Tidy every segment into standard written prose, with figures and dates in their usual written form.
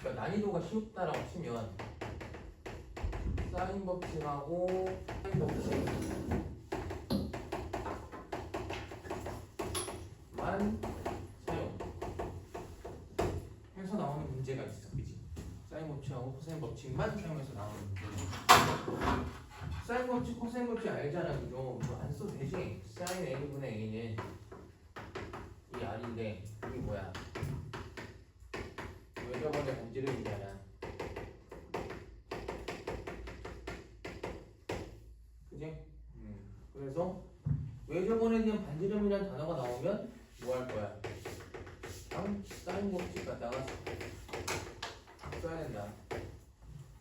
그러니까 난이도가 쉽다라고 치면 사인 법칙하고 사인 법칙만 사용해서 나오는 문제가 있어, 그지? 사인 법칙하고 코사인 법칙만 사용해서 나오는 문제. 사인 법칙, 코사인 법칙 알잖아, 그죠? 안 써도 되지? 사인 A분의 A는 이 R인데 이게 뭐야? 외접원의 반지름이잖아. 그지? 그래서 외접원에 대한 반지름이라는 단어가 나오면 뭐 할 거야? 사인 법칙 갖다가 써야 된다.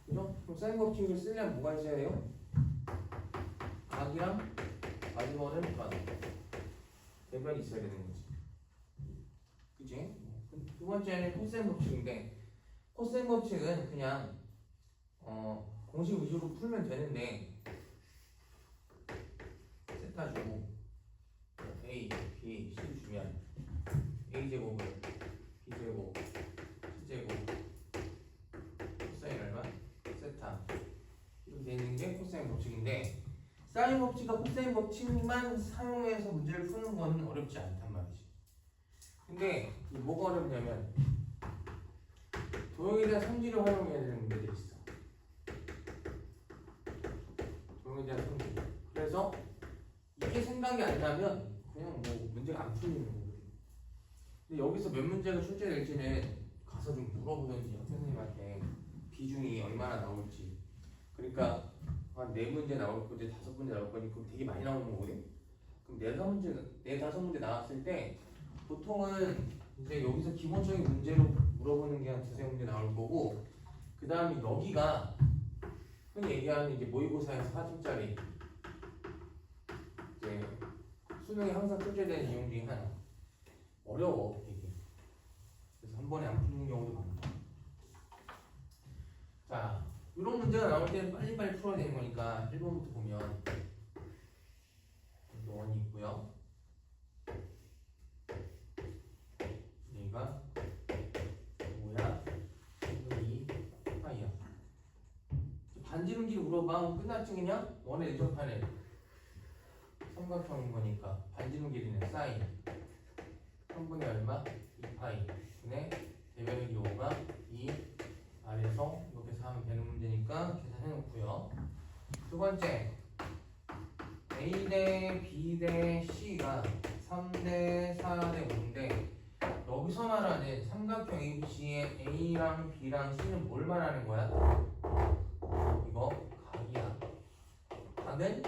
그죠? 그럼 사인 법칙을 쓰려면 뭐가 있어야 돼요? 각이랑 마지막은 대변이 있어야 되는 거지. 그치? 두 번째는 코사인 법칙인데, 코사인 법칙은 그냥 공식 위주로 풀면 되는데, 세타 주고 A, B, C 주면 A제곱을 B제곱, C제곱, 코사인 얼마? 세타. 이렇게 되는 게 코사인 법칙인데, 사인 법칙과 코사인 법칙만 사용해서 문제를 푸는 건 어렵지 않단 말이지. 근데 뭐가 어렵냐면 도형에 대한 성질을 활용해야 되는 문제들이 있어. 도형에 대한 성질. 그래서 이게 생각이 안 나면 그냥 뭐 문제가 안 풀리는 거거든. 근데 여기서 몇 문제가 출제될지는 가서 좀 물어보든지 선생님한테 비중이 얼마나 나올지. 그러니까 한 4문제 나올 건데 5문제 나올 거니 그럼 되게 많이 나오는 거거든. 그럼 4-5문제 나왔을 때 보통은 이제 여기서 기본적인 문제로 물어보는 게 한 2-3문제 나올 거고, 그 다음에 여기가 흔히 얘기하는 이제 모의고사에서 4점짜리 이제 수능에 항상 출제되는 내용 중에 하나. 어려워 되게. 그래서 한 번에 안 푸는 경우도 많다. 자, 이런 문제가 나올 때는 빨리빨리 풀어야 되는 거니까 1번부터 보면 원이 있고요. 얘가 뭐야? 2 파이야. 반지름끼리 물어봐. 끝났지 그냥? 원의 내접판에 삼각형인 거니까 반지름끼리는 사인 3분의 얼마? 2파이 분의 대변의 길이 5가 2 아래서 이렇게 해서 하면 되는 문제니까 계산해 놓고요. 두 번째, A 대 B 대 C가 3 대 4 대 5인데 여기서 말하는 삼각형 ABC의 A랑 B랑 C는 뭘 말하는 거야? 이거 각이야. 각은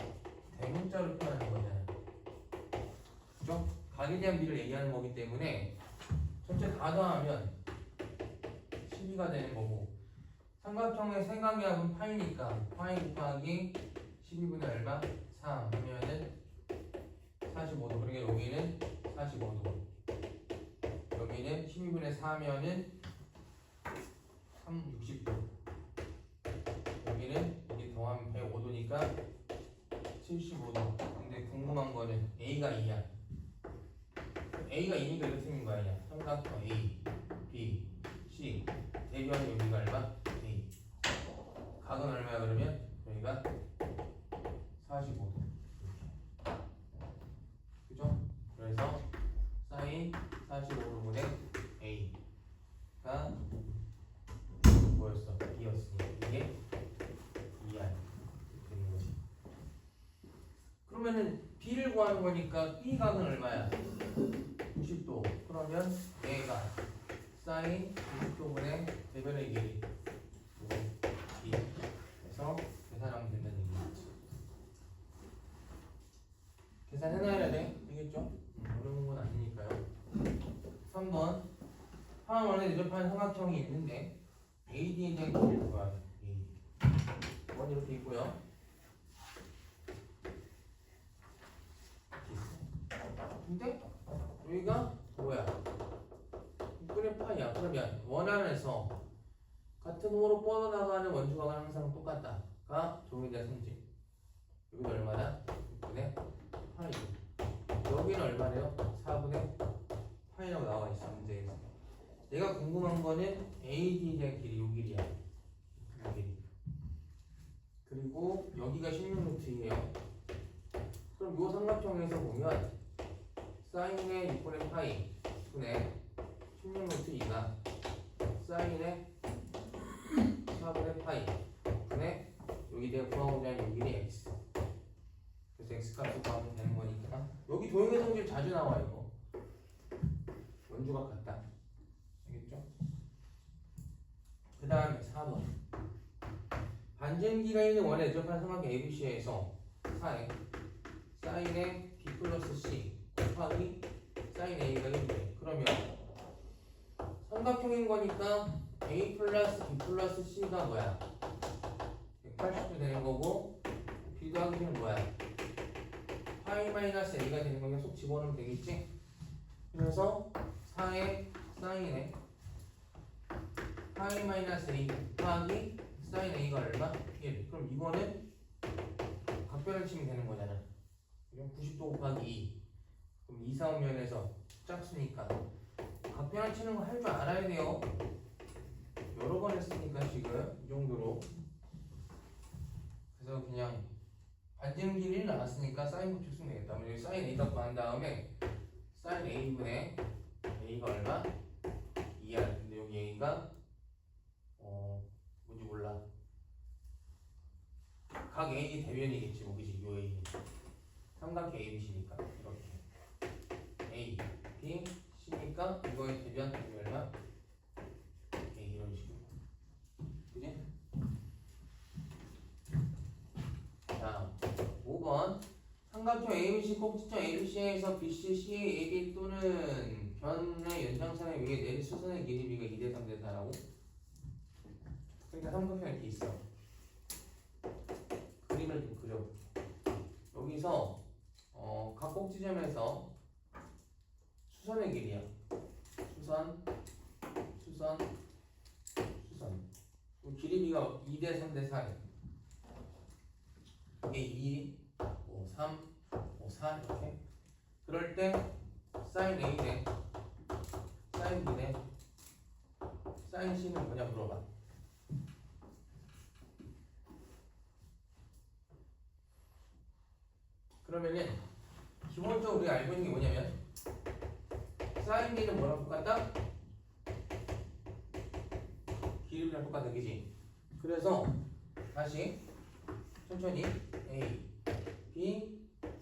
대문자로 표현하는 거잖아. 그죠? 각에 대한 비를 얘기하는 거기 때문에 전체 다 더하면 12가 되는 거고, 삼각형의 세각의 파이니까 파이 곱하기 12분의 얼마? 3 하면은 45도. 그러니까 여기는 45도. 여기는 12분의 4면은 60도. 여기는 이게 더하면 105도니까 75도. 근데 궁금한 거는 A가 2야. A가 2니까 이렇게 생긴 거 아니야. 삼각형 A, B, C. 대변 여기가 얼마? A. 각은 얼마야 그러면? 여기가 45도. 그죠? 그래서 사인 45도분의 A가 뭐였어? B였으니까 이게 2R 되는 거지. 그러면은 B를 구하는 거니까 B 각은 얼마야? 90도. 그러면 얘가 사인 90도분의 대변의 길이 2. 그래서 계산하면 된다는 얘기겠지. 계산해놔야 돼. 알겠죠? 어려운 건 아니니까요. 3번. 하나원에 내접하는 삼각형이 있는데 AD에 대한 길이를 구하래. AD. 원 이렇게 있고요. 근데 여기가 뭐야? 6분의 파이야. 그러면 원 안에서 같은 호로 뻗어나가는 원주각은 항상 똑같다가 도형에 대한 성질. 여기는 얼마다? 6분의 파이. 여기는 얼마래요? 4분의 파이라고 나와 있어 문제에서. 내가 궁금한 거는 AD에 대한 길이 요 길이야. 요 길이. 그리고 여기가 16루트예요. 그럼 요 삼각형에서 보면 사인의 6분의 파이 분의 16루트 2가 사인의 4분의 파이 분의 여기 내가 구하고자 하는 요 길이 x. 그래서 x값을 구하면 되는 거니까 여기 도형의 성질 자주 나와 이거. 원주가 같다. 알겠죠? 그 다음에 4번 반전기가 있는 원의 대적한 삼각형 ABC에서 4에 사인의 B 플러스 C 곱하기 사인 A가 1이래. 그러면 삼각형인 거니까 A 플러스 B 플러스 C가 뭐야? 180도 되는 거고 B 더하기 C는 뭐야? 파이 마이너스 A가 되는 거면 속 집어넣으면 되겠지? 그래서 4의 사인에 파이 마이너스 A 곱하기 사인 A가 얼마? 1. 그럼 이거는 각변을 치면 되는 거잖아. 그럼 90도 곱하기 2. 그럼 이사면에서 짝수니까 각변을 치는 거 할 줄 알아야 돼요. 여러 번 했으니까 지금 이 정도로. 그래서 그냥 반증기를 나왔으니까 사인 법칙 쓰면 되겠다. 여기 사인 A가 구한 다음에 사인 A분의 A가 얼마? 2R. 근데 여기 A가 뭔지 몰라. 각 A 대변이겠지, 뭐 그지? 요 A 삼각형 ABC니까 이렇게 A, B, C니까 이거의 대변 얼마? A 이런 식으로, 그지? 자, 5번 삼각형 ABC 꼭지점 ABC에서 BC, C, AB 또는 변의 연장선에 의해 내리 수선의 길이 B가 2대 3대 4라고. 그러니까 삼각형이 이렇게 있어. 그림을 좀 그려. 여기서 각 꼭지점에서 수선의 길이야. 수선. 길이 B가 2대 3대 4야. 이게 2, 5, 3, 5, 4 이렇게. 그럴 때 사인 A 대 사인 B 대 사인 C는 뭐냐 물어봐. 그러면은 기본적으로 우리가 알고 있는 게 뭐냐면 사인 B는 뭐랑 똑같다? 길이랑 똑같다, 그지? 그래서 다시 천천히 A, B,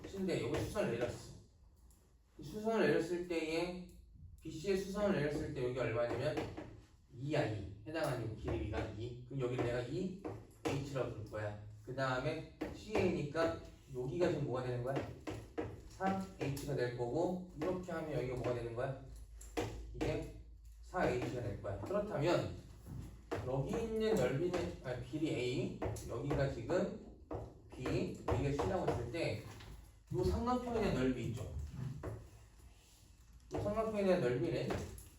C인데 여기 수선을 내렸어. 이 수선을 내렸을 때에 BC의 수선을 내렸을 때 여기 얼마냐면 2야 2. 해당하는 길이가 2. 그럼 여기를 내가 2H라고 부를 거야. 그 다음에 CA니까 여기가 지금 뭐가 되는 거야? 3H가 될 거고 이렇게 하면 여기가 뭐가 되는 거야? 이게 4H가 될 거야. 그렇다면 여기 있는 넓이는 길이 A, 여기가 지금 B, 여기가 C라고 했을 때 이 삼각형에 대한 넓이 있죠? 이 삼각형에 대한 넓이는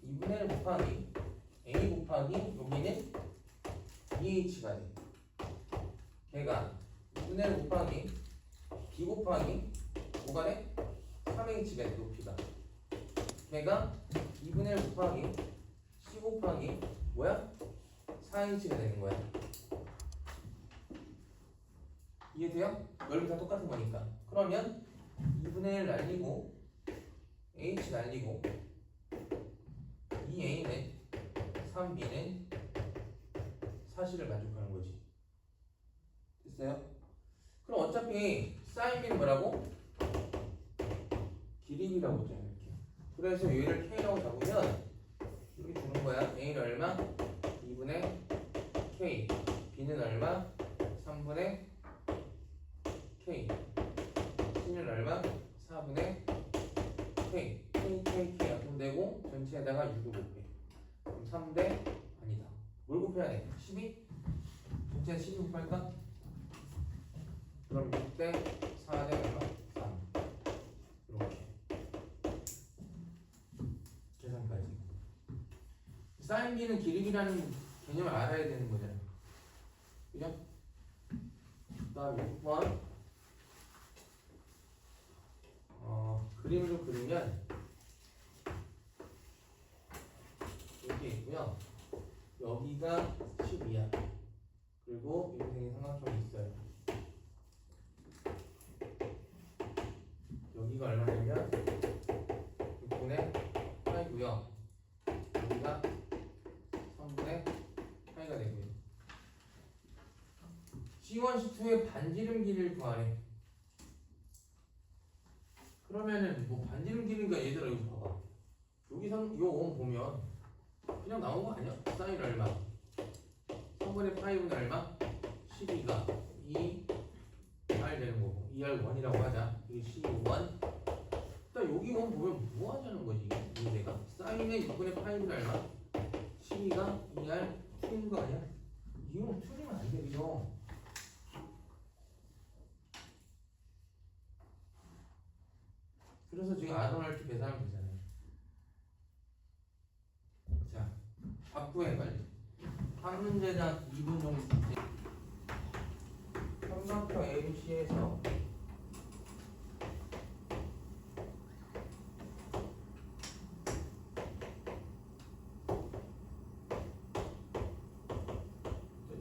2분의 1 곱하기 A 곱하기 여기는 2H가 돼. 걔가 2분의 1 곱하기 B 곱하기 뭐가 돼? 3H가 돼, 높이가. 걔가 2분의 1 곱하기 C 곱하기 뭐야? 4H가 되는 거야. 이해돼요? 넓이 다 똑같은 거니까. 그러면 2분의 1 날리고 H 날리고 2A는 3B는 4C를 만족하는 거지. 됐어요? 그럼 어차피 사인 B는 뭐라고? 길이 B라고 했잖아, 이렇게. 그래서 얘를 K라고 잡으면 이렇게 주는 거야. A는 얼마? 2분의 K. B는 얼마? 3분의 K. C는 얼마? 4분의 K. K 약분되고 전체에다가 6을 곱해. 그럼 3대 아니다. 뭘 곱해야 돼? 12? 전체 12 곱할까? 그럼 6대 4대 얼마? 3. 이렇게 계산까지. 사인 B는 길이라는 개념을 알아야 되는 거잖아. 그죠? 그 다음에 6번 그림을 좀 그리면 이렇게 있고요. 여기가 12야. 그리고 이렇게 생긴 삼각형이 있어요. 여기가 얼마냐면 6분의 8이고요. 여기가 3분의 8가 되고요. C1, C2의 반지름 길이를 구하래. 그러면은 뭐 반지름 길이가 얘들아 여기 봐봐. 여기서 요 원 보면 그냥 나온 거 아니야? 사인 얼마? 3분의 파이분의 얼마? 12가 2R 되는 거고 2R1이라고 하자. 이게 C1. 일단 여기 원 보면 뭐 하자는 거지? 문제가 사인의 6분의 파이분의 얼마? 12가 2R 2인 거 아니야? 이건 틀리면 안 되죠. 그래서 지금 아동알트 계산하면 되잖아요. 자, 바꾸해 빨리. 한 문제당 2분 정도 있지. 삼각형 ABC에서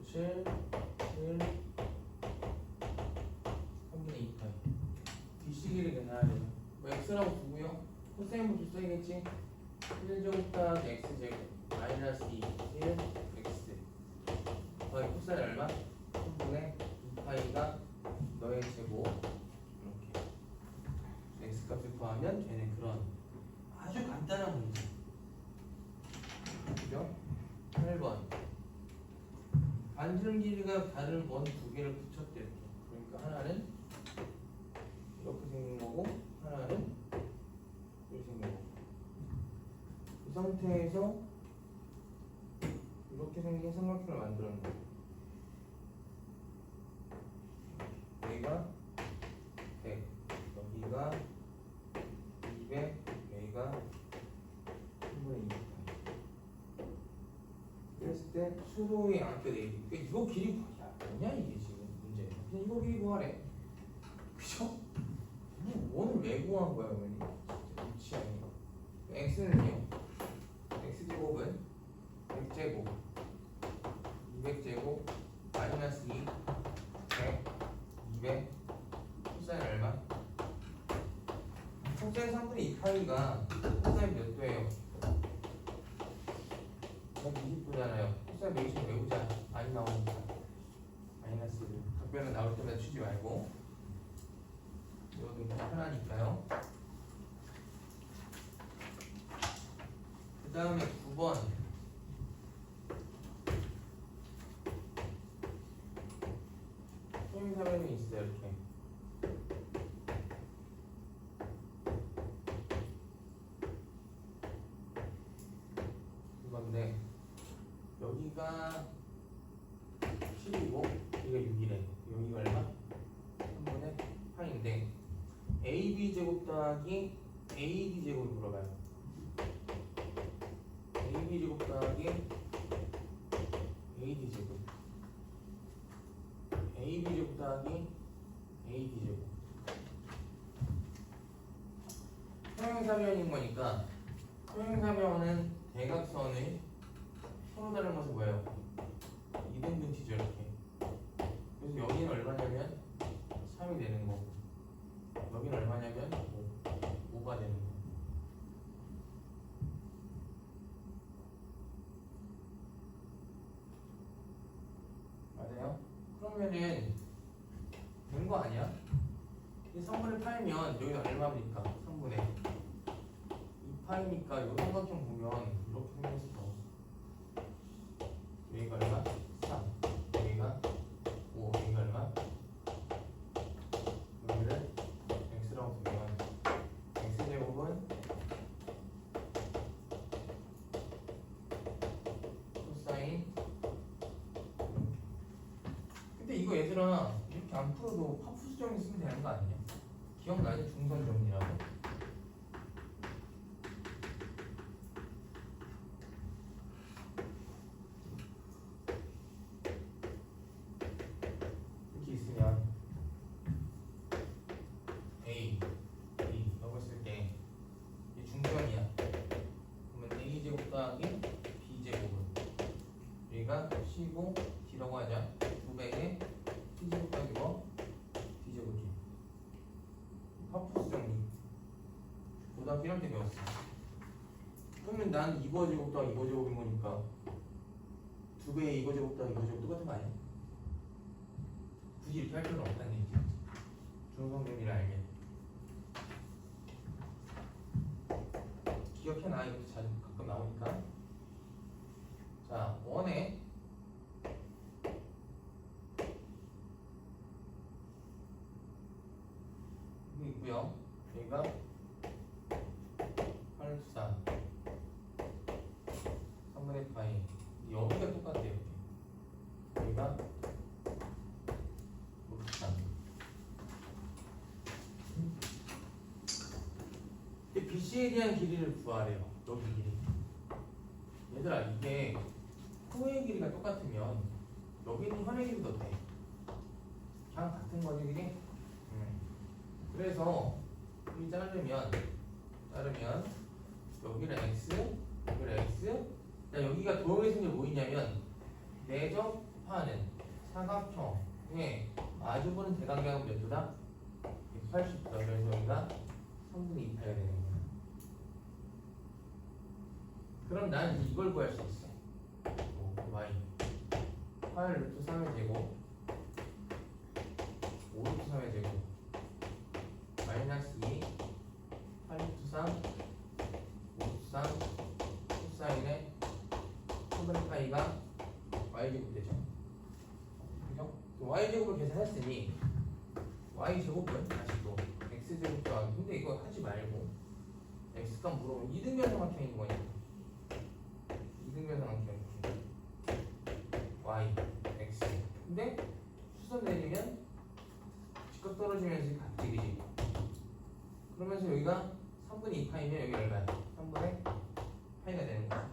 칠, 7, 3분의 2파이 BC 길이가 나야 돼요. 뭐 x라고 두고요. 코사인 줄 써야겠지. 1제곱 더하기 x제곱 마이너스 2, 1, x 더하기 코사인 얼마? 3분의 2파이가 너의 제곱. 이렇게 x 값을 구하면 되는 그런 아주 간단한 문제. 그죠? 8번 반지름 길이가 다른 원 두 개를 붙였대. 이렇게. 그러니까 하나는 이렇게 생긴 거고 하나는 이렇게 생긴 거고. 이 상태에서 이렇게 생긴 삼각형을 만드는 거예요. 여기가 100, 여기가 200, 여기가 3분의 2. 그랬을 때 수로의 양학교 내리. 그러니까 이거 길이 뭐냐 이게 지금 문제. 그냥 이거 길이 구하래. 그죠? 원을 왜 구한 거야 어머니? 진짜 유치하네. x는요? x제곱은 100제곱 200제곱 마이너스 2 100 200 코사인 얼마? 코사인 3분의 2파이가 코사인 몇 도예요? 120도잖아요. 코사인 120 외우자. 많이 나오니까 마이너스 답변은 나올 때마다 치지 말고 이것도 편하니까요. 그 다음에 9번 소임사변이 있어요. 이렇게 이건데 여기가 10이고 여기가 6이래. 여기가 얼마? 3분의 8인데 AB 제곱 더하기 AD 제곱을 물어봐요. AB 제곱 더하기 AD 제곱 AB 제곱 더하기 AD 제곱 평행사변인 거니까 평행사변은 대각선을 서로 다른 것은 뭐예요? 이등분치죠 이렇게. 그래서 여기는 얼마냐면 3이 되는 거고 여기는 얼마냐면 5가 되는 거. 맞아요? 그러면은 된 거 아니야? 이 3분의 8면 여기는 얼마입니까? 3분의 2파이니까 이 삼각형 보면 이렇게 생겼어. 여기가 얼마? 3 여기가 5 여기가 얼마? 여기를 x라고 두면 x제곱은 코사인. 근데 이거 얘들아 이렇게 안 풀어도 파푸스 정리 쓰면 되는 거 아니냐? 기억나지? 중선 정리라고. 이렇게 있으면 A, B 이거 쓸 때 이게 중점이야. 그러면 A 제곱 더하기 B 제곱 C고 D라고 하자. 900에 T제곱 더하기 뭐? D제곱이지. 파푸스 정리. 고등학교 1학년 때 배웠어. 그러면 난 이거 제곱 더하기 이거 제곱인 거니까 2배의 이거 제곱 더하기 이거 제곱 똑같은 거 아니야? 굳이 이렇게 할 필요는 없다는 얘기지. 중성정리를 알면. 기억해놔. 이것도 자주 가끔 나오니까. 자, 원에 여기 있고요. 여기가 824 3분의 파이. 여기가 똑같아요. 여기가 513. BC에 대한 길이를 구하래요. 여기 길이. 얘들아, 이게 코의 길이가 똑같으면 여기 있는 현의 길이도 돼. 그냥 같은 거지, 그게? 그래서 이 자르면 여기를 x, 여기를 x. 자, 여기가 도형의 승률이 뭐 있냐면 내접하는 사각형의 마주보는 대각량은 몇 도다? 180도. 그래서 여기가 3분의 2파이가 되는 거야. 그럼 난 이걸 구할 수 있어. y 8 루트 3의 제곱 5 루트 3의 제곱 마이너스 2 8 루트 3 5 루트 3 코사인의 3분의 파이가 y제곱 되죠. 그죠? y제곱을 계산했으니 y제곱은 다시 또 x제곱 더하기. 근데 이거 하지 말고 x값 물어보면 이등변 삼각형인 거니까 이등변 삼각형 y, x. 근데 수선 내리면 직각 떨어지면서 같지, 그지? 그러면서 여기가 3분의 2파이면 여기 얼마야? 3분의 파이가 되는 거야.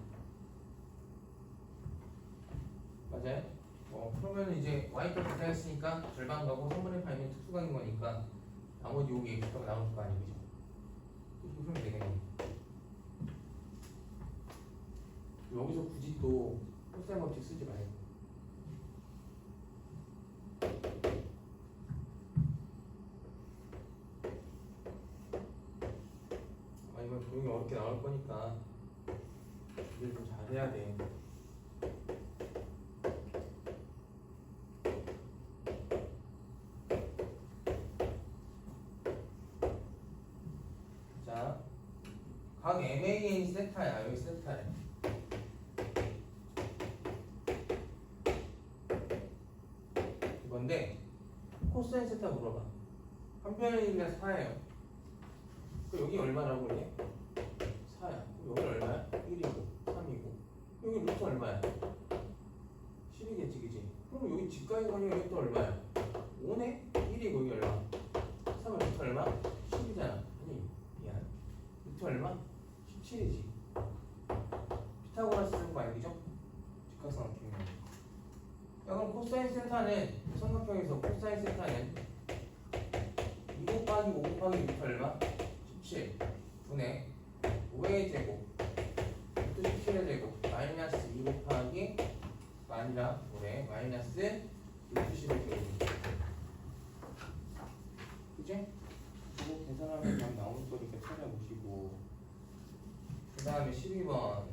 맞아요? 그러면 이제 y값 계산했으니까 절반 가고 3분의 파이면 특수각인 거니까 나머지 여기 x값 나올 거 아니죠? 이렇게 풀면 되겠네. 여기서 굳이 또 코사인 법칙 쓰지 말고. 이건 조용히 어렵게 나올 거니까 이걸 좀 잘해야 돼. 자, 각 MAN 세타야. 여기 세타야. 이건데 코사인 세타 물어봐. 한 변이가 4예요. 여기 얼마라고 그래? 4야. 여기 얼마야? 1이고 3이고 여기 루트 얼마야? 10이겠지, 그지? 그럼 여기 직각인 거니 여기 또 얼마야? 5네? 1이고 여기 얼마? 3은 루트 얼마? 10이잖아. 아니, 미안. 루트 얼마? 17이지. 피타고라스 쓰는 거 아니죠? 직각삼각형이면. 야, 그럼 코사인 세타는 삼각형에서 코사인 세타는 2 곱하기 5 곱하기 루트 얼마? 17 분의 5의 제곱 루트 17의 제곱 마이너스 2 곱하기 아니라 뭐래? 마이너스 루트 10의 제곱. 그치? 이거 계산하면 그냥 나오는 거니까 찾아보시고. 그 다음에 12번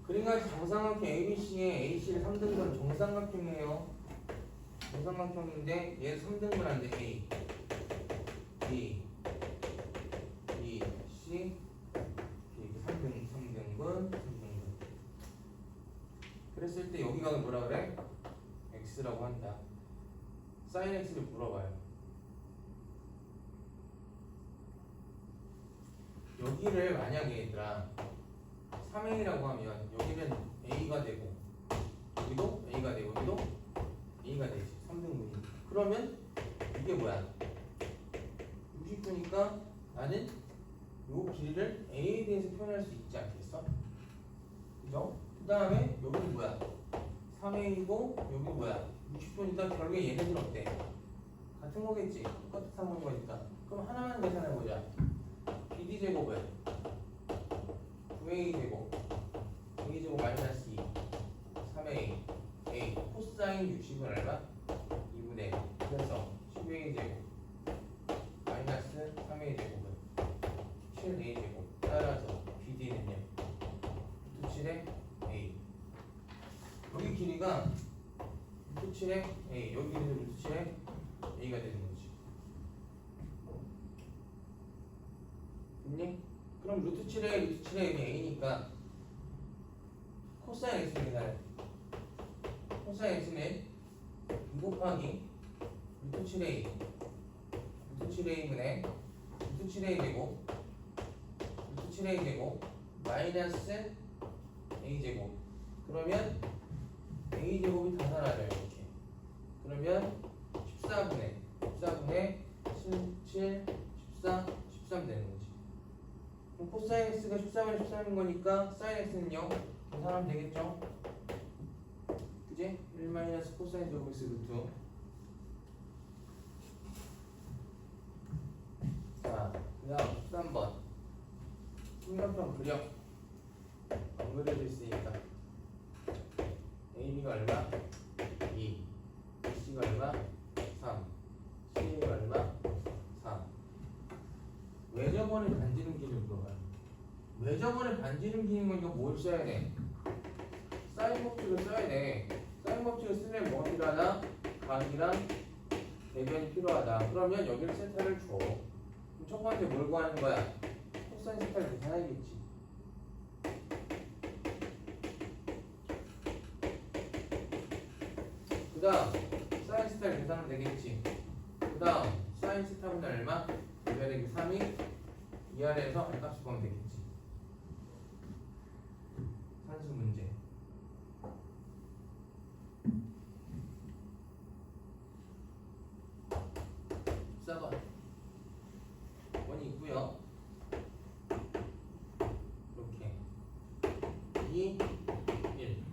그림같이 정삼각형 ABC의 AC를 3등분 정삼각형이에요. 정삼각형인데 얘 3등분 한데 A, B, B, C 이렇게 3등분 그랬을 때 여기가 뭐라 그래? X라고 한다. sin X를 물어봐요. 여기를 만약에 얘들아 3A라고 하면 여기는 A가 되고 여기도 A가 되고 여기도 A가 되지. 3등분이. 그러면 이게 뭐야? 60도니까 나는 요 길이를 A에 대해서 표현할 수 있지 않겠어? 그죠? 그 다음에 여기는 뭐야? 3A고 여기 뭐야? 60도니까 결국에 얘네들 어때? 같은 거겠지? 똑같은 상호인 거니까. 그럼 하나만 계산해보자. BD 제곱은 9A 제곱 A제곱 마이너스 2 3A A 코사인 60은 얼마? 2분의 그래서 10A제곱 마이너스 3A제곱은 7A제곱 따라서 BD는요 7의 A 여기 길이가 7의 A 여기 길이는 7의 A가 되는 거지 됐니? 그럼 루트 7의 A니까 코사인 X는 계산해 코사인 X는 2 곱하기 루트 7A 루트 7A분의 루트 7A 제곱 루트 7A 제곱 마이너스 A 제곱 그러면 A 제곱이 다 사라져 이렇게 그러면 14분의 7, 14, 13 되는 거지 그럼 코사인 X가 14분의 13인 거니까 사인 X는 0 계산하면 되겠죠? 그지? 1 마이너스 코사인 제곱 X 루트 자, 그 다음 13번 삼각형 그려 안 그려져 있으니까 AB가 얼마? 2 BC가 얼마? 3 CA가 얼마? 3 왜 저번에 반지름 길을 물어봐요 왜 저번에 반지름 길인 거니까 뭘 써야 돼? 사인 법칙을 써야 돼 사인 법칙을 쓰면 뭐가 필요하다? 각이랑 대변이 필요하다 그러면 여기를 세타를 줘 그럼 첫 번째 뭘 구하는 거야? 코사인 세타를 계산해야겠지 그 다음 사인 세타를 계산하면 되겠지 그 다음 사인 세타분의 얼마? 대변의 3이 이 아래에서 알값을 구하면 되겠지 산수 문제 14번 원이 있고요 이렇게 2, 1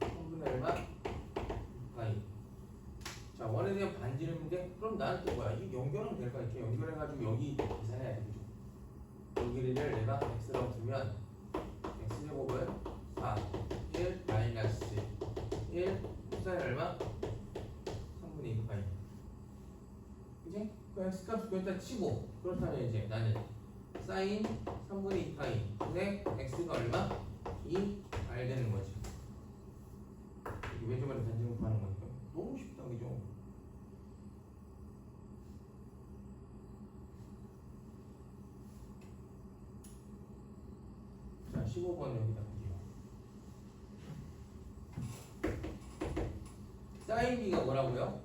3분의 얼마? 파이 자 원에 대한 반지름인데 그럼 나한테 뭐야 이 연결하면 될까 이렇게 연결해가지고 여기 계산해야 되죠 이 길이를 내가 x라고 두면 x제곱은 4 1 마이너스 1 코사인 얼마? 3분의 2 파이 그치? 그 x값을 일단 치고 그렇다면 이제 나는 사인 3분의 2 파이 근데 x가 얼마? 2 r 되는 거지 이게 왜 저번에 반지름 구하는 거니까 너무 쉽다 그죠? 자 15번 여기다 볼게요 사인 b가 뭐라고요?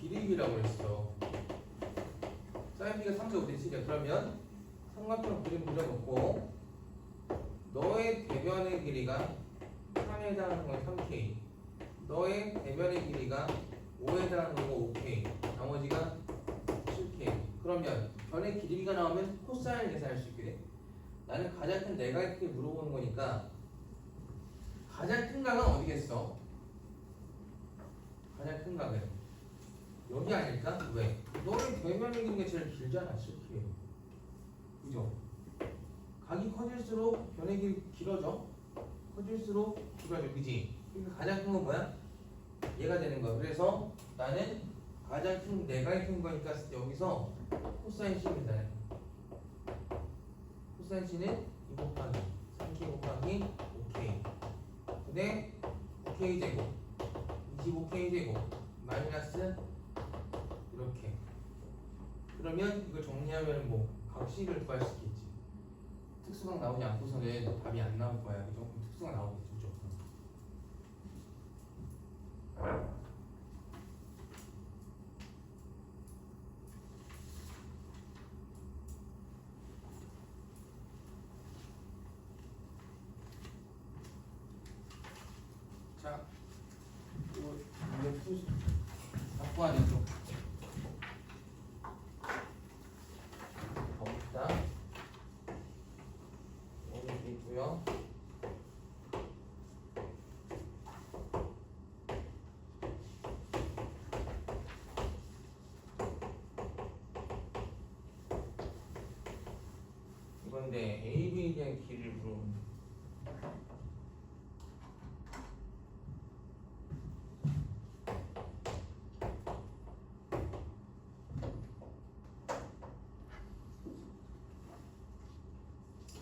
길이라고 했어 사인 b가 3대 5대 7이야 그러면 삼각형 그림 그려놓고 너의 대변의 길이가 3에 해당하는 건 3K 너의 대변의 길이가 5에 해당하는 거 5K 나머지가 7K 그러면 변의 길이가 나오면 코사인을 계산할 수 있게 돼 나는 가장 큰 내각의 크기 물어보는 거니까 가장 큰 각은 어디겠어? 가장 큰 각은 여기 아닐까? 왜? 너의 대변의 길이가 제일 길잖아 7K 그죠? 각이 커질수록 변의 길이 길어져 커질수록 길어져 그지? 그러니까 가장 큰 건 뭐야? 얘가 되는 거야 그래서 나는 가장 큰 내각이 큰 거니까 여기서 코사인 C를 계산해 코사인 C는 2 곱하기 3K 곱하기 5K 근데 5K 제곱 25K 제곱 마이너스 이렇게 그러면 이걸 정리하면 뭐 각식을 구할 수 있겠지 특수각 나오지 않고서는 답이 안 나올 거야 그죠? 특수각 나오겠지 무조건 자 이거 갖고 와야 죠 봅시다 오늘 있고요 이건 그런데 AB에 대한 길이를 물어보는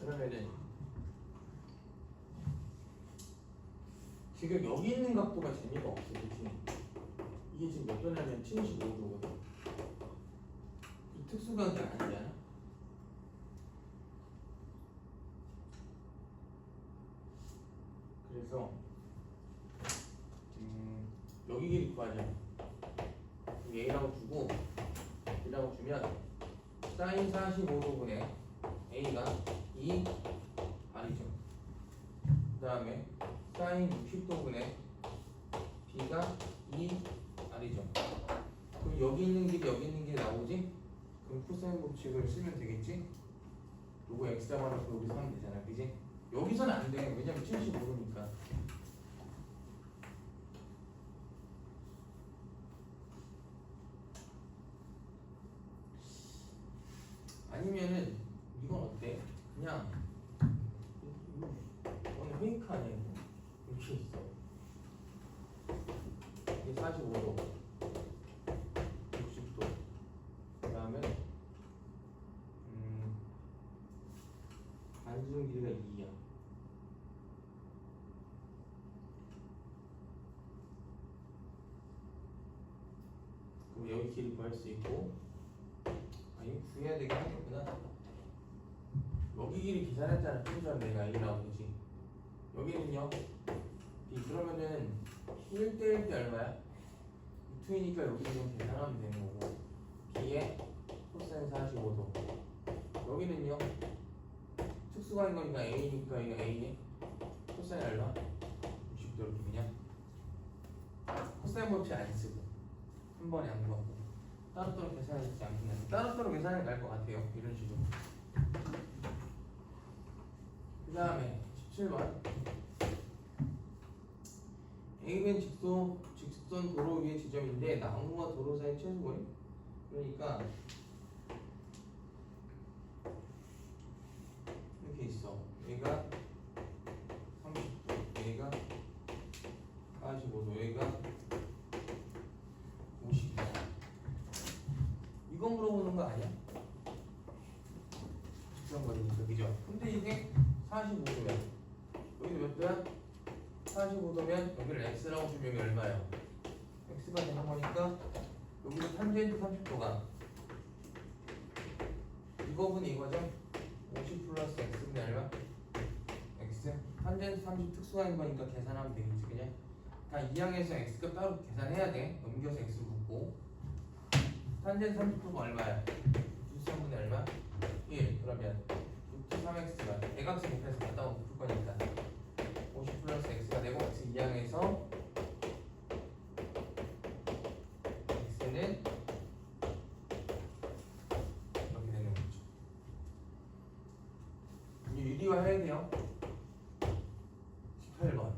그러면은 지금 여기 있는 각도가 재미가 없어, 그치? 이게 지금 몇 도냐면 75도거든. 특수각이 아니잖아. 그래서 여기 길이 구하자. A라고 주고 B라고 주면 사인 45도분의 A가 2 R이죠. 그 다음에 사인 60도분의 B가 2 R이죠. 그럼 여기 있는 길이 여기 있는 길이 나오지? 그럼 코사인 법칙을 쓰면 되겠지? 요거 X 잡아놓고 여기서 하면 되잖아, 그지? 여기서는 안 돼. 왜냐면 75도니까. 아니면은 이건 어때? 그냥 오늘 페이크 아니야 이거? 이렇게 있어. 이게 45도, 60도. 그 다음에 반지름 길이가 2야. 그럼 여기 길이 구할 수 있고. 이거 구해야 되긴 하겠구나. 여기 길이 계산했잖아. 좀 전에 내가 A 나오지. 여기는요. B 그러면은 1대1 때 얼마야? 2이니까 여기는 좀 계산하면 되는 거고. B에 코사인 45도. 여기는요. 특수가인 거니까 A니까 이거 A에 코사인 얼마? 60도 이렇게 그냥 코사인 법칙 안 쓰고 한 번에 안 구하고 따로따로 계산하지 않긴 한데 따로따로 계산이 날 것 같아요. 이런 식으로. 그 다음에 17번 A는 직선 도로 위의 지점인데 나무와 도로 사이 최소거리. 그러니까 이렇게 있어. 얘가 30도, 얘가 45도, 얘가 50도. 이거 물어보는 거 아니야? 직선거리니까, 그죠? 근데 이게 45도야. 여기는 몇 도야? 45도면 여기를 x라고 주면 여기 얼마예요? x가 되는 거니까 여기는 탄젠트 30도가 이거분이 이거죠? 50 플러스 x분의 얼마? x 탄젠트 30 특수가인 거니까 계산하면 되겠지, 그냥? 다 이항에서 x값 따로 계산해야 돼. 넘겨서 x 묻고 탄젠트 30도가 얼마야? 93분의 얼마? 1. 그러면 루트 3x가 대각선 곱해서 갖다 오면 풀 거니까 50 플러스 x가 되고 x 이항에서 x는 이렇게 되는 거죠. 이제 유리화 해야 돼요. 18번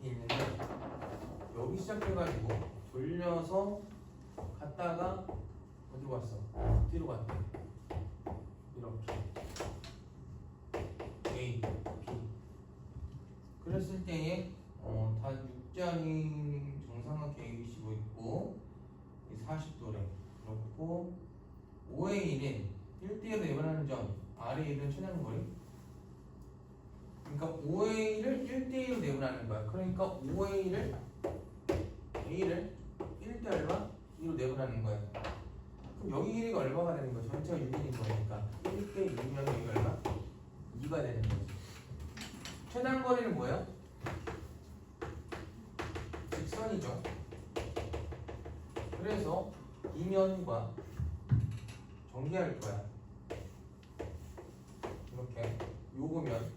이렇게 있는데 여기 시작해가지고 돌려서 갔다가 어디로 갔어? 뒤로 갔대. 이렇게 A, B 그랬을 때에 다 육자인 정삼각형 ABC고 있고 40도래 그렇고 OA는 1대1로 내분하는 점 RA는 최단거리. 그러니까 OA를 1대1로 내분하는 거야. 그러니까 OA를 A를 1대 얼마? 2로 내분하는 거야. 그럼 여기 길이가 얼마가 되는 거야? 전체가 6인인 거니까 1대 2면 여기 얼마? 2가 되는 거지. 최단거리는 뭐야? 직선이죠. 그래서 이면과 전개할 거야. 이렇게 요거면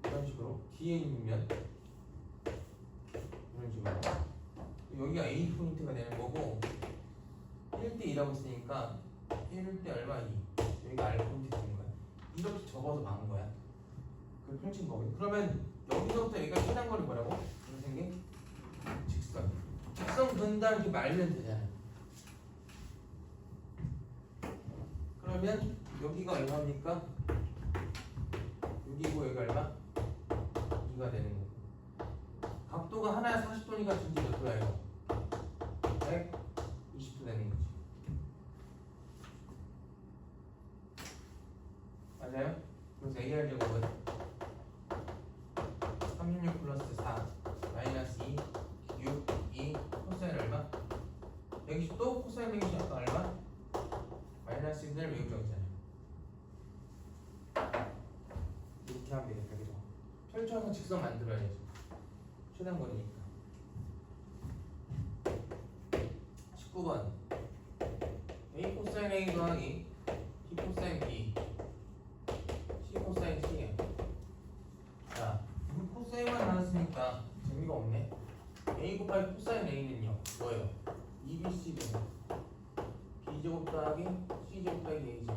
이런 식으로 뒤에 있는 면 이런 식으로 여기가 A 포인트가 되는 거고 1대 2라고 했으니까 1대 얼마 2 여기가 R 포인트 되는 거야. 이렇게 접어서 막은 거야. 그 펼친 거거든. 그러면 여기서부터 여기가 최단거리 뭐라고? 무슨 게? 직선. 직선 근다 이렇게 말면 되잖아. 그러면 여기가 얼마입니까? 여기고 여기 얼마? 2가 되는 거고. 각도가 하나에 40도니까 전체 몇 도예요? 120도 되는 거지. 맞아요? 그래서 AR 제곱은 36 플러스 4 마이너스 2 6 2 코사인 얼마? 120도? 코사인 120 아까 얼마? 마이너스 1을 외우정이잖아요. 이렇게 하면 되겠다. 그죠? 펼쳐서 직선 만들어야죠. 최단 거리니까. 19번 A 코사인 A 더하기 B 코사인 B C 코사인 C예요. 자, 이 코사인만 나왔으니까 재미가 없네. A 곱하기 코사인 A는요 뭐예요? 2BC분의 B제곱 더하기 C제곱 더하기 A제곱.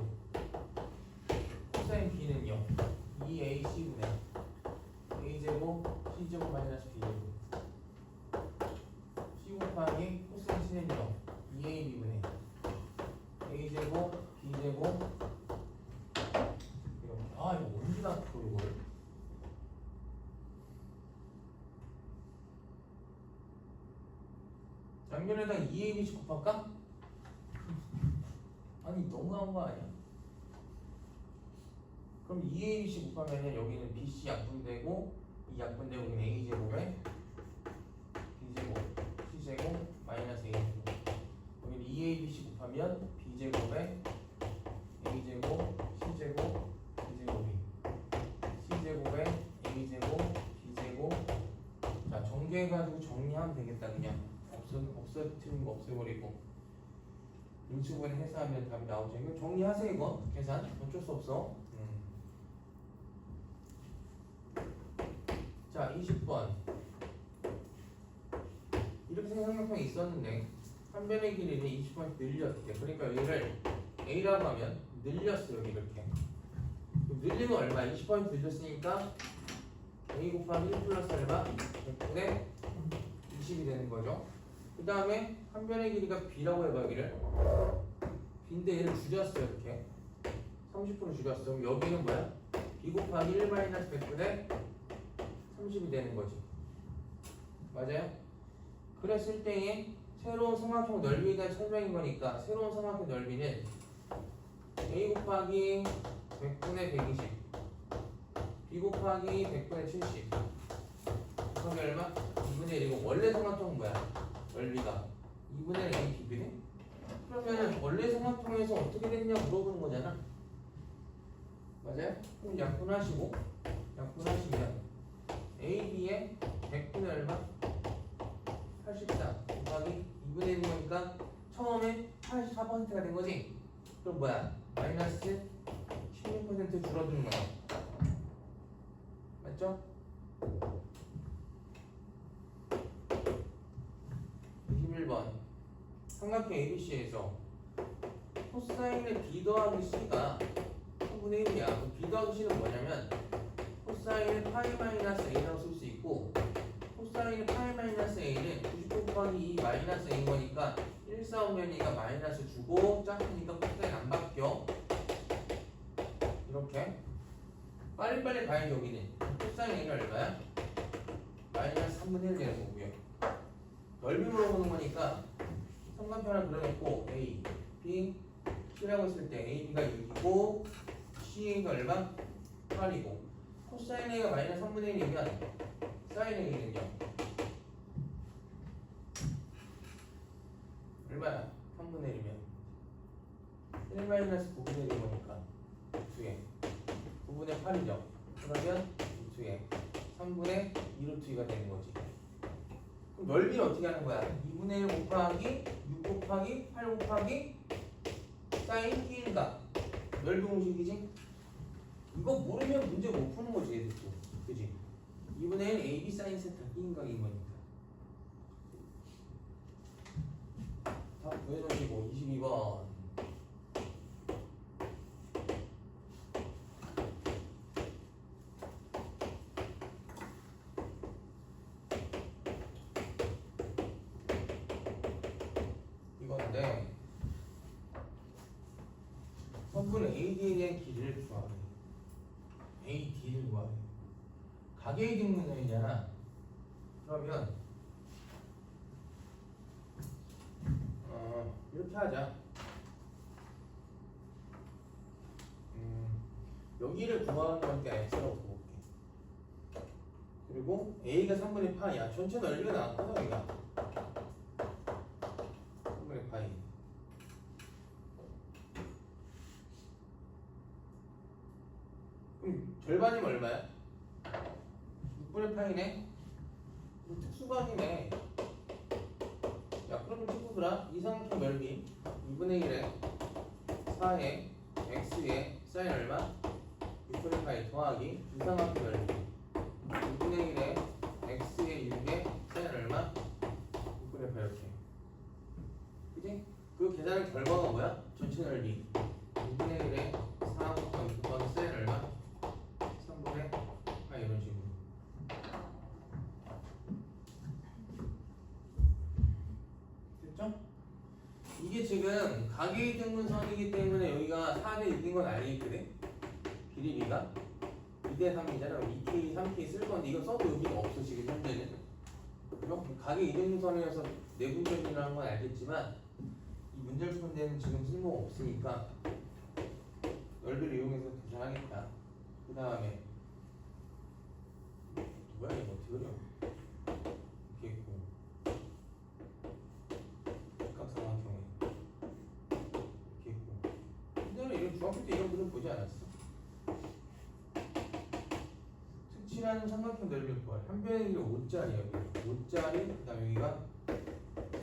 코사인 B는요 2AC분의 A제곱 C제곱 마이너스 B제곱. C 곱하기 코사인 C는요 2AB분의 A제곱 B제곱. 아 이거 언제 나왔어 이걸? 양면에다가 2AB씩 곱할까? 아니 너무한 거 아니야? 그럼 2AB씩 곱하면은 여기는 BC 약분되고 이 약분되고 여기는 A제곱에 B제곱 C제곱 마이너스 A제곱. 여기는 2AB씩 곱하면 B제곱에 A제곱 C제곱 B제곱이 C제곱에 A제곱 B제곱. 자 정리해가지고 정리하면 되겠다. 그냥 없어뜨린 거 없애버리고 인수분해 해서 하면 답이 나오죠. 이거 정리하세요. 이거 계산 어쩔 수 없어. 자 20번 이렇게 생각형이 있었는데 한 변의 길이를 20번 늘렸대. 그러니까 얘를 A라고 하면 늘렸어요. 여기 이렇게 늘리면 얼마? 20번 늘렸으니까 A 곱하기 1 플러스 얼마? 100분의 20이 되는 거죠. 그 다음에 한 변의 길이가 B라고 해봐. 여기를 B인데 얘를 줄였어. 이렇게 30% 줄였어. 그럼 여기는 뭐야? B 곱하기 1 마이너스 100분의 30이 되는 거지. 맞아요? 그랬을 때에 새로운 삼각형 넓이에 대한 설명인 거니까 새로운 삼각형 넓이는 A 곱하기 100분의 120 B 곱하기 100분의 70 곱하기 얼마? 2분의 1이고 원래 삼각형은 뭐야? 넓이가 2분의 A B네? 그러면 원래 삼각형에서 어떻게 됐냐 물어보는 거잖아. 맞아요? 그럼 약분하시고 약분하시면 AB의 100분의 얼마? 84 곱하기 2분의 1이니까 처음에 84%가 된 거지? 그럼 뭐야? 마이너스 16% 줄어드는 거야. 맞죠? 21번 삼각형 ABC에서 코사인의 B 더하기 C가 3분의 1이야. 그럼 B 더하기 C는 뭐냐면 코사인의 파이 마이너스 A라고 쓸 수 있고 코사인의 파이 마이너스 A는 99 곱하기 2 마이너스 A인 거니까 1, 4, 5면이가 마이너스 주고 짝으니까 코사인 안 바뀌어. 이렇게 빨리빨리 가야지. 여기는 코사인 A가 얼마야? 마이너스 3분의 1 되는 거고요. 넓이 물어보는 거니까 삼각형을 그려놓고 A, B, C라고 했을 때 AB가 6이고 C가 얼마? 8이고 코사인 A가 마이너스 3분의 1이면 사인 A는요 얼마야? 3분의 1이면 1 마이너스 9분의 1인 거니까 2에 9분의 8이죠. 그러면 2에 3분의 2루트 2가 되는 거지. 그럼 넓이는 어떻게 하는 거야? 2분의 1 곱하기 6 곱하기 8 곱하기 사인 T인가? 넓이 공식이지? 이거 모르면 문제 못 푸는 거지 얘들도. 그지? 2분의 1 AB 사인 세타 T인각인 거니까. 답 구해주시고 22번 AD에 대한 길이를 구하래. AD를 구하래. 가계의 등분선이잖아. 그러면 이렇게 하자. 여기를 구하는 거니까 x라고 볼게. 그리고 a가 3분의 파이야. 전체 넓이가 나왔거든 여기가. 3분의 파이. 그럼 절반이면 얼마야? 6분의 파이네? 특수관이네. 야, 그러면 친구들아, 이삼각형 넓이 2분의 1에 4에 x에 사인 얼마? 6분의 파이 더하기 이삼각형 넓이 2분의 1에 x에 6에 사인 얼마? 6분의 파이 이렇게. 그치? 그 계산의 결과가 뭐야? 전체 넓이 2분의 1에 4부터 6 더하기 사인 얼마? 3분의 파이 이런 식으로. 이게 지금 가계의 등분선이기 때문에 여기가 4대 6인 건 알겠거든? 길이가 2대 3이잖아. 2K, 3K 쓸 건데 이거 써도 의미가 없어 지금 현재는. 그럼 가계 이등분선이어서 내분점이라는 건 알겠지만 이 문제를 푸는 데는 지금 쓸모가 없으니까 넓이를 이용해서 계산하겠다. 그 다음에 뭐야 이거 어떻게 그려? 이렇게 있고 직각삼각형에 이렇게 있고. 근데 이런 중학교 때 이런 그림 보지 않았어? 특칠한 삼각형 넓이를 구할. 한 변에 5짜리야. 여기 5짜리, 그 다음에 여기가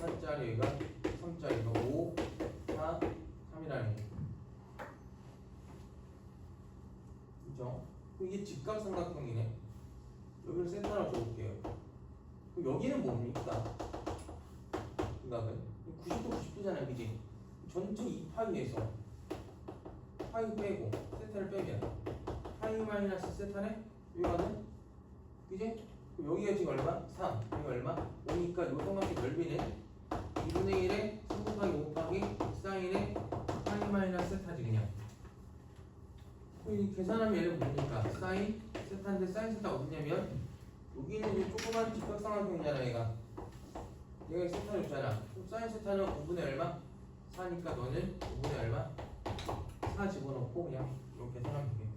4짜리, 여기가 3짜리. 5, 4, 3이라는 거. 그죠? 이게 직각삼각형이네. 여기를 센터라고 줘볼게요. 그럼 여기는 뭡니까? 생각은 90도 90도잖아요, 그지? 전체 2파이에서 파이 빼고 세타를 빼면 파이 마이너스 세타네? 여기가는 그지? 그럼 여기가 지금 얼마? 3. 여기가 얼마? 5니까 요 삼각형 넓이는 2분의 1에 3 곱하기 5 곱하기 사인에 파이 마이너스 세타지 그냥. 이 계산하면 얘는 뭡니까? 사인 세타인데 사인 세타 어디냐면 여기는 이제 조그만 직각삼각형이잖아 얘가. 얘가 세타 줬잖아. 그럼 사인 세타는 5분의 얼마? 4니까 너는 5분의 얼마? 4 집어넣고 그냥 이렇게 계산하면 되겠다.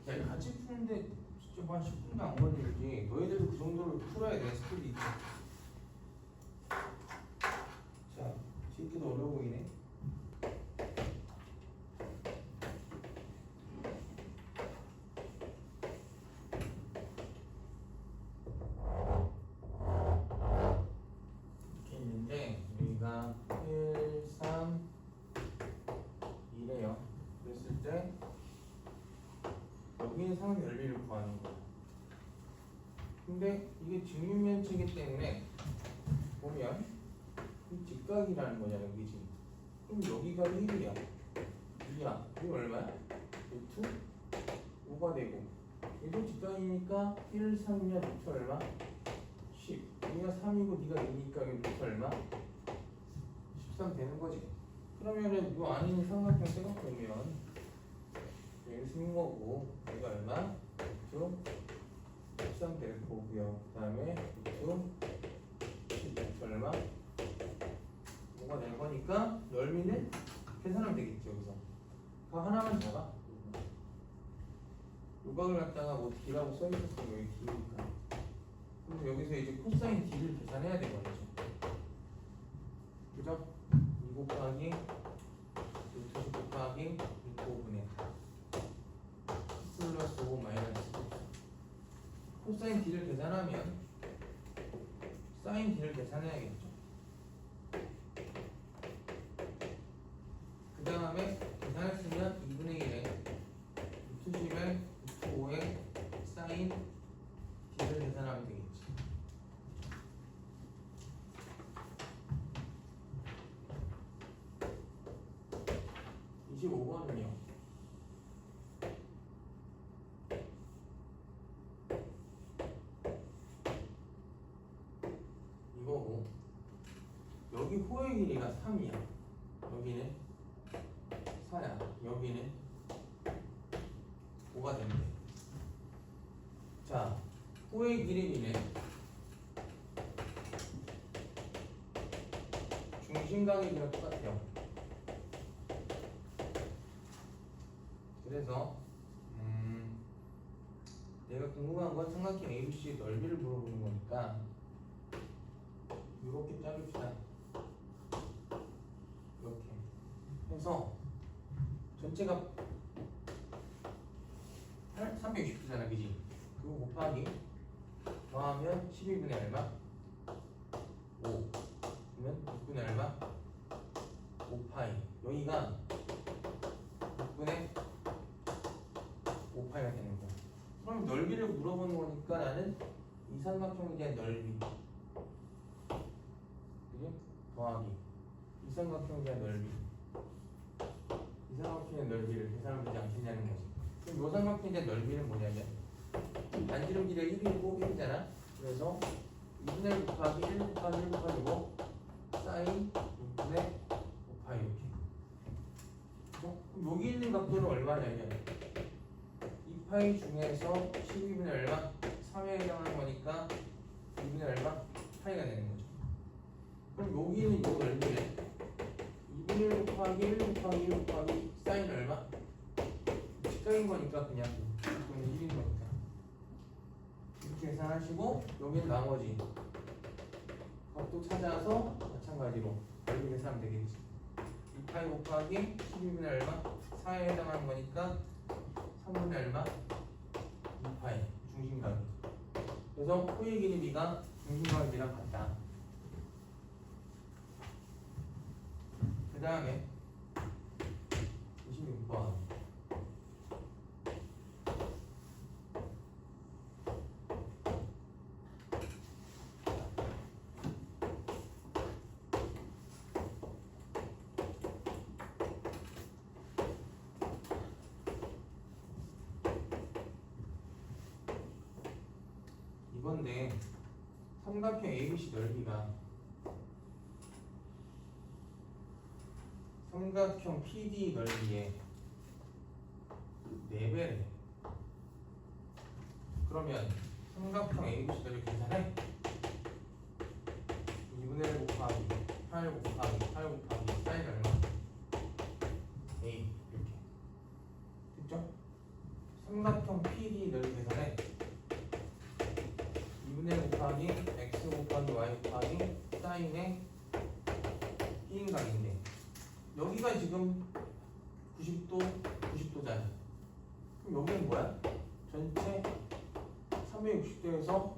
야 이거 같이 푸는데 진짜 뭐 한 10분도 안 걸리지. 너희들도 그 정도로 풀어야 돼 스킬이 있지. 자 지금도 어려워 보이네. 여기가 1, 3, 2래요. 그랬을 때 여기는 상의 넓이를 구하는 거야. 근데 이게 직육면체이기 때문에 보면 이 직각이라는 거잖아, 그지? 그럼 여기가 1이야. 2야. 이거 얼마야? 루트 5가 되고 이거 직각이니까 1, 3이면 루트 얼마? 10. 여기가 3이고 네가 2니까 여기 루트 얼마? 13 되는 거지. 그러면은 이 안에 있는 삼각형 생각해보면 여기 생긴 거고 여기가 얼마? 루트 13 될 거고요. 그 다음에 루트 얼마? 5가 될 거니까 넓이는 계산하면 되겠죠. 여기서 그 하나만 잡아. 요각을 갖다가 뭐 D라고 써있었으면 여기 D니까. 그럼 여기서 이제 코사인 D를 계산해야 되거든요. 그죠? 2 곱하기 루트 10 곱하기 루트 5분의 플러스 5 마이너스 10. 코사인 D를 계산하면 사인 D를 계산해야겠죠. 그 다음에 계산했으면 2분의 1에 루트 10에 루트 5에 사인 D를 계산하면 되겠지. 25번은요. 이거고 여기 호의 길이가 3이야. 여기는 4야. 여기는 5가 되는데. 자, 호의 기름이는 중심각이랑 똑같아요. 그래서 내가 궁금한 건 삼각형 ABC의 넓이를 물어보는 거니까 이렇게 자릅시다. 이렇게 해서 전체가 360도잖아, 그지? 그거 곱하기 더하면 12분의 얼마? 5. 그러면 6분의 얼마? 5파이. 여기가 6분의 5파이가 되는 거야. 그럼 넓이를 물어보는 거니까 나는 이 삼각형에 대한 넓이, 그지? 더하기 이 삼각형에 대한 넓이, 이 삼각형의 넓이를 계산하면 되지 않겠냐는 거지. 그럼 이 삼각형에 대한 넓이는 뭐냐면 반지름 길이가 1이고 1이잖아. 그래서 2분의 1 곱하기 1 곱하기 1 곱하기 5 사인 6분의 5파이 이렇게. 그럼 여기 있는 각도는 얼마냐면 2파이 중에서 12분의 얼마? 3에 해당하는 거니까 2분의 얼마? 파이가 되는 거죠. 그럼 여기 있는 이 넓이는 2분의 1 곱하기 1 곱하기 1 곱하기 사인 얼마? 직각인 거니까 그냥 이거는 1인 거니까 이렇게 계산하시고 여기는 나머지 각도 찾아서 마찬가지로 넓이 계산하면 되겠지. 2파이 곱하기 12분의 얼마? 4에 해당하는 거니까 3분의 얼마? 2파이 중심각. 그래서 호의 길이가 중심각이랑 같다. 그 다음에 26번 이건데 삼각형 ABC 넓이가 삼각형 PD 넓이의 4배래. 그러면 삼각형 ABC 넓이 계산해. 2분의 1 곱하기 8 곱하기 8 곱하기 사인 얼마? A 이렇게 됐죠? 삼각형 PD 넓이 계산해. 2분의 1 곱하기 x 곱하기 y 곱하기 사인의 B인각인데 여기가 지금 90도, 90도잖아. 그럼 여기는 뭐야? 전체 360도에서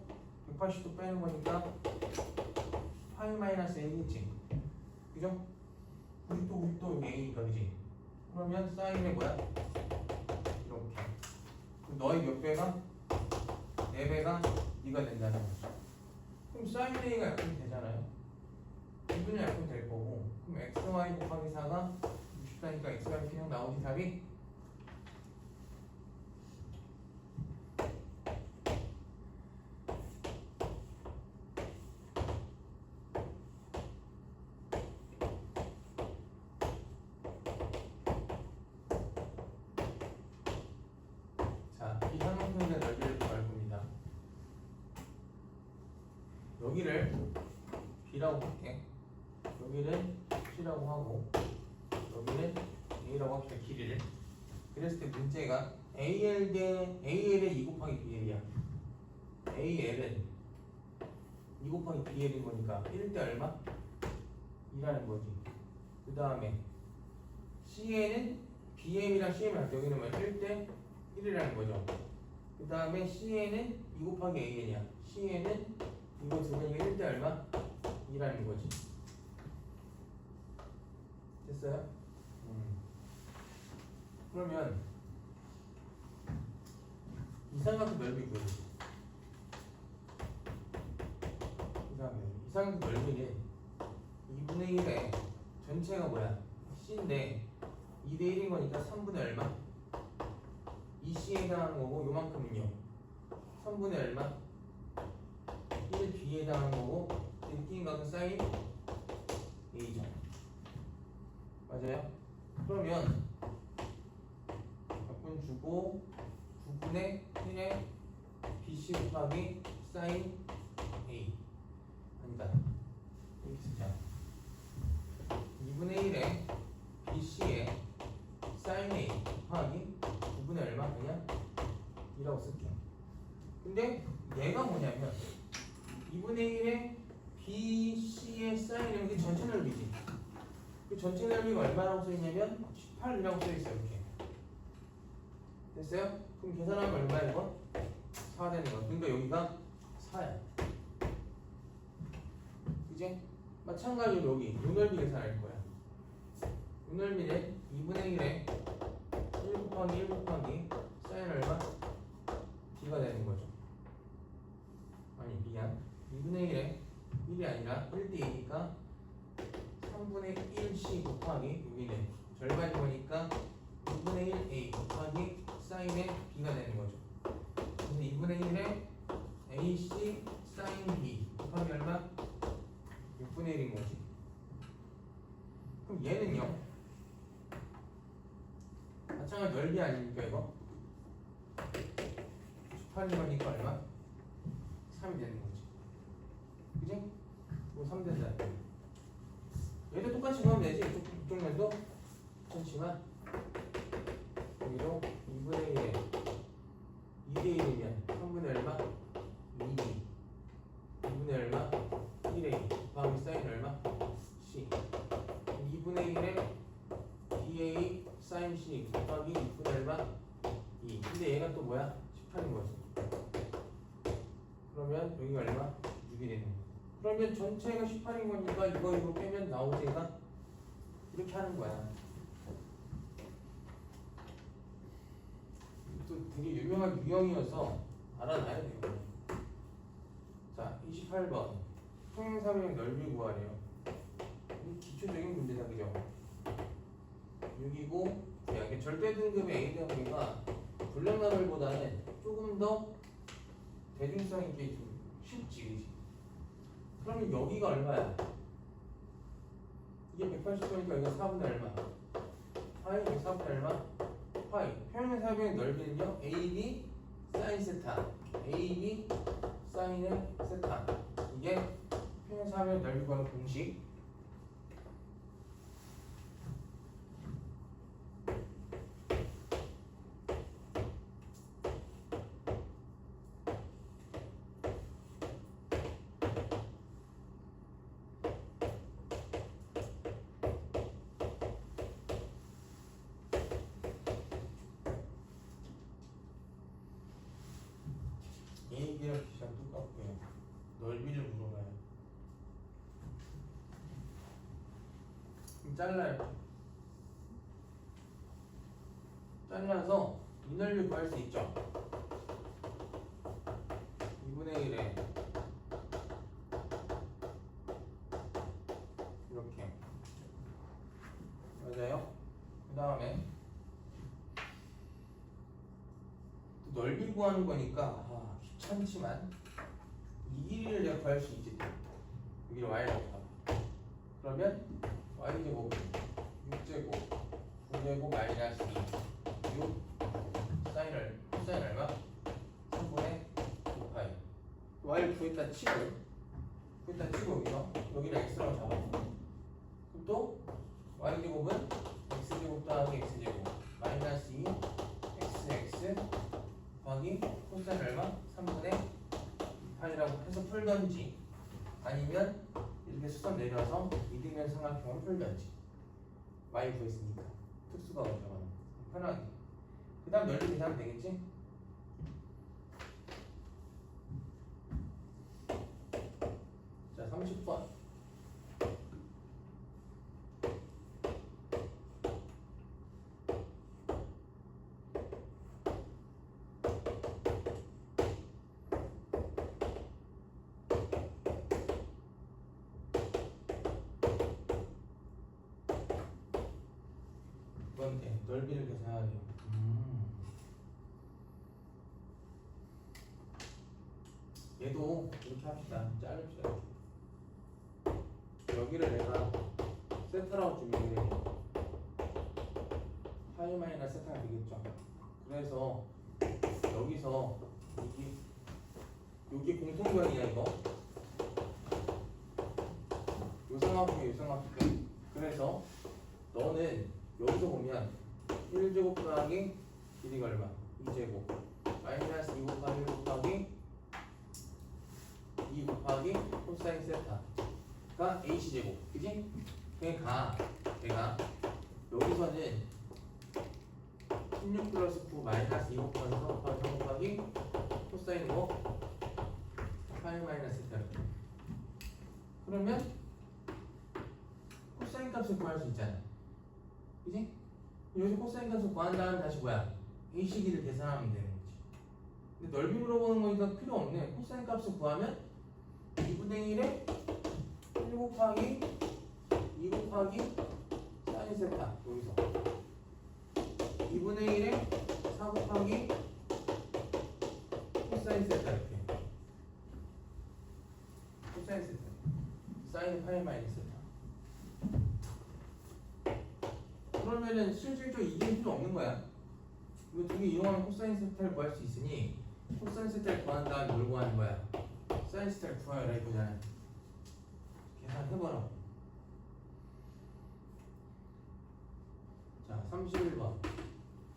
180도 빼는 거니까 파이 마이너스 A겠지. 그죠? 90도, 90도 여기 A니까 그지? 그러면 사인의 뭐야? 이렇게. 그럼 너의 몇 배가? 4배가 B가 된다는 거죠. 그럼 사인 A가 약분이 되잖아요. 2분의 약분 될 거고 그럼 xy 곱하기 4가 60다니까 xy 그냥 나오지 답이? 자, 이 삼각형의 넓이를 구할 겁니다. 여기를 B라고 할게. 여기는 C라고 하고 여기는 A라고 합시다. 길이를. 그랬을 때 문제가 AL은 2 곱하기 BL이야. AL은 2 곱하기 BL인 거니까 1대 얼마? 2라는 거지. 그 다음에 CA는 BM이랑 CM이랑 여기는 뭐 1대 1이라는 거죠. 그 다음에 CA는 2 곱하기 AN이야. CA는 이거 두 개니까 1대 얼마? 2라는 거지. 됐어요? 그러면 이삼각형 넓이 구해줘. 이삼각형 넓이는 2분의 1에 전체가 뭐야? C인데 2대 1인 거니까 3분의 얼마? 2C에 해당하는 거고 요만큼은요 3분의 얼마? 1B에 해당하는 거고 이 각은 사인 A죠. 맞아요? 그러면 약분 주고 9분의 1에 BC 곱하기 사인 A 아니다 이렇게 쓰자 2분의 1에 BC에 사인 A 곱하기 9분의 얼마? 그냥 2라고 쓸게. 근데 얘가 뭐냐면 2분의 1에 BC의 사인은 이게 전체 넓이지. 그 전체 넓이가 얼마라고 써있냐면 18이라고 써있어요. 이렇게 됐어요? 그럼 계산하면 얼마야 이거? 4 되는 거. 그러니까 여기가 4야. 그지? 마찬가지로 여기 요 넓이 계산할 거야. 요 넓이는 2분의 1에 1 곱하기 1 곱하기 사인 얼마? B가 되는 거죠. 아니 미안 2분의 1에 1이 아니라 1대 2니까 3분의 1C 곱하기 여기는 절반이 보니까 2분의 1 A 곱하기 사인의 B가 되는 거죠. 그래서 2분의 1에 AC 사인 B 곱하기 얼마? 6분의 1인 거지. 그럼 얘는요? 마찬가지 넓이 아닙니까 이거? 18인 거니까 얼마? 3이 되는 거지. 그지? 이거 3 된다. 얘도 똑같이 구하면 되지. 이쪽 면도 그렇지만 여기도 2분의 1에 2대 1이면 3분의 얼마? 2D 2분의 얼마? 1A 곱하기 사인 얼마? C 2분의 1에 BA 사인 C 곱하기 6분의 얼마? 2 근데 얘가 또 뭐야? 18인 거지. 그러면 여기가 얼마? 6이 되는 거야. 그러면 전체가 18인 거니까 이거 빼면 나오지가 이렇게 하는 거야. 또 되게 유명한 유형이어서 알아놔야 돼요. 자, 28번 평행사변 넓이 구하래요. 이 기초적인 문제다, 그죠? 6이고 그냥 절대 등급의 A 대응이가 불량나물보다는 조금 더 대중성 있게 좀 쉽지, 그지? 그러면 여기가 얼마야? 이게 180도니까 이거 4분의 얼마? 파이, 이게 4분의 얼마? 파이. 평행사변의 넓이는요? AB 사인 세타 AB 사인의 세타 이게 평행사변의 넓이 구하는 공식. A랑 B랑 똑같고요. 넓이를 물어봐요. 그럼 잘라요. 잘라서 이 넓이 구할 수 있죠. 2분의 1에 이렇게 맞아요? 그 다음에 또 넓이 구하는 거니까 귀찮지만 이 1을 내가 구할 수 있지. 여기를 y라고 봐. 그러면 y제곱 6제곱 9제곱 마이너스 2 6 사인을 코사인 얼마? 3분의 2파이 y를 구했다 치고 여기를 x라고 잡아. 그럼 또 y제곱은 x제곱 더하기 x제곱 마이너스 2 xx 더하기 코사인 얼마? 3분의 2파이라고 해서 풀던지 아니면 이렇게 수선 내려서 이등변 삼각형을 풀던지. y 구했으니까 특수가 먼저 편하게. 그 다음 넓이 계산하면 되겠지? 자 30번 이건데 넓이를 계산해야 돼요. 얘도 이렇게 합시다. 자릅시다. 여기를 내가 세타라고 주면 마이너스 세타가 되겠죠. 그래서 여기서 여기 공통변이야 이거. 요상하게 요상하게. 그래서 너는 여기서 보면 1제곱 더하기 길이가 얼마? 2제곱 마이너스 2 곱하기 1 곱하기 2 곱하기 코사인 세타가 h제곱. 그지? 그러니까 내가 여기서는 16 플러스 9 마이너스 2 곱하기 4 곱하기 3 곱하기 코사인 뭐? 파이 마이너스 세타. 그러면 코사인 값을 구할 수 있잖아. 그지? 여기서 코사인 값을 구한 다음에 다시 뭐야? a 시기를 계산하면 되는 거지. 근데 넓이 물어보는 거니까 필요 없네. 코사인 값을 구하면 2분의 1에 1 곱하기 2 곱하기 사인 세타. 여기서 2분의 1에 4 곱하기 코사인 세타. 이렇게 코사인 세타 사인 파이 마이너스 세타. 그러면은 실질적으로 이게 필요 없는 거야. 이거 두 개 이용하면 코사인 세타를 구할 수 있으니 코사인 세타를 구한 다음에 뭘 구하는 거야? 사인 세타를 구하여라 이거잖아. 계산해봐라. 자, 31번.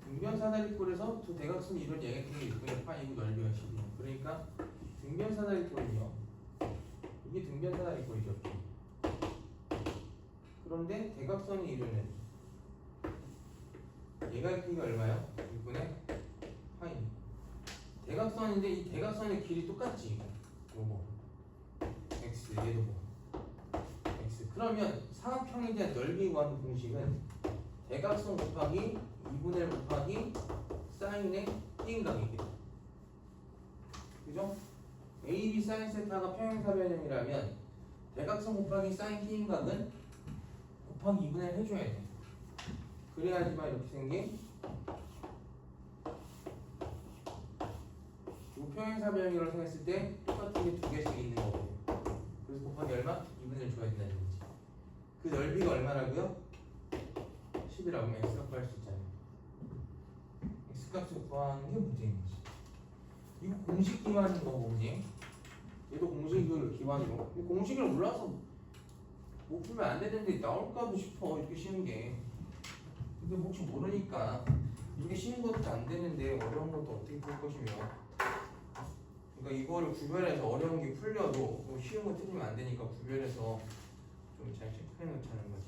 등변사다리꼴에서 두 대각선이 이룬 양의 6분의 파이고 넓이가 10이야. 그러니까 등변사다리꼴이요. 이게 등변사다리꼴이죠. 그런데 대각선이 이루는 얘가 크기가 얼마요? 6분의 파이. 대각선인데 이 대각선의 길이 똑같지. 요거 x 얘도 뭐 x. 그러면 사각형에 대한 넓이 구하는 공식은 대각선 곱하기 2분의 1 곱하기 사인의 띵각이겠다. 그죠? AB 사인 세타가 평행사변형이라면 대각선 곱하기 사인 띵각은 곱하기 2분의 1 해줘야 돼. 그래야지만 이렇게 생긴 이 평행사변형이라고 생각했을 때 똑같은 게 두 개씩 있는 거거든요. 그래서 곱하기 얼마? 2분의 1 줘야 된다는 거지. 그 넓이가 얼마라고요? 10이라고 하면 x값 구할 수 있잖아요. x값을 구하는 게 문제인 거지. 이거 공식 기반인 거고, 그지? 얘도 공식을 기반으로. 공식을 몰라서 못 풀면 안 되는데 나올까도 싶어. 이렇게 쉬운 게. 근데 혹시 모르니까 이게 쉬운 것도 안 되는데 어려운 것도 어떻게 풀 것이며. 그러니까 이거를 구별해서 어려운 게 풀려도 쉬운 거 틀리면 안 되니까 구별해서 좀 잘 체크해 놓자는 거지.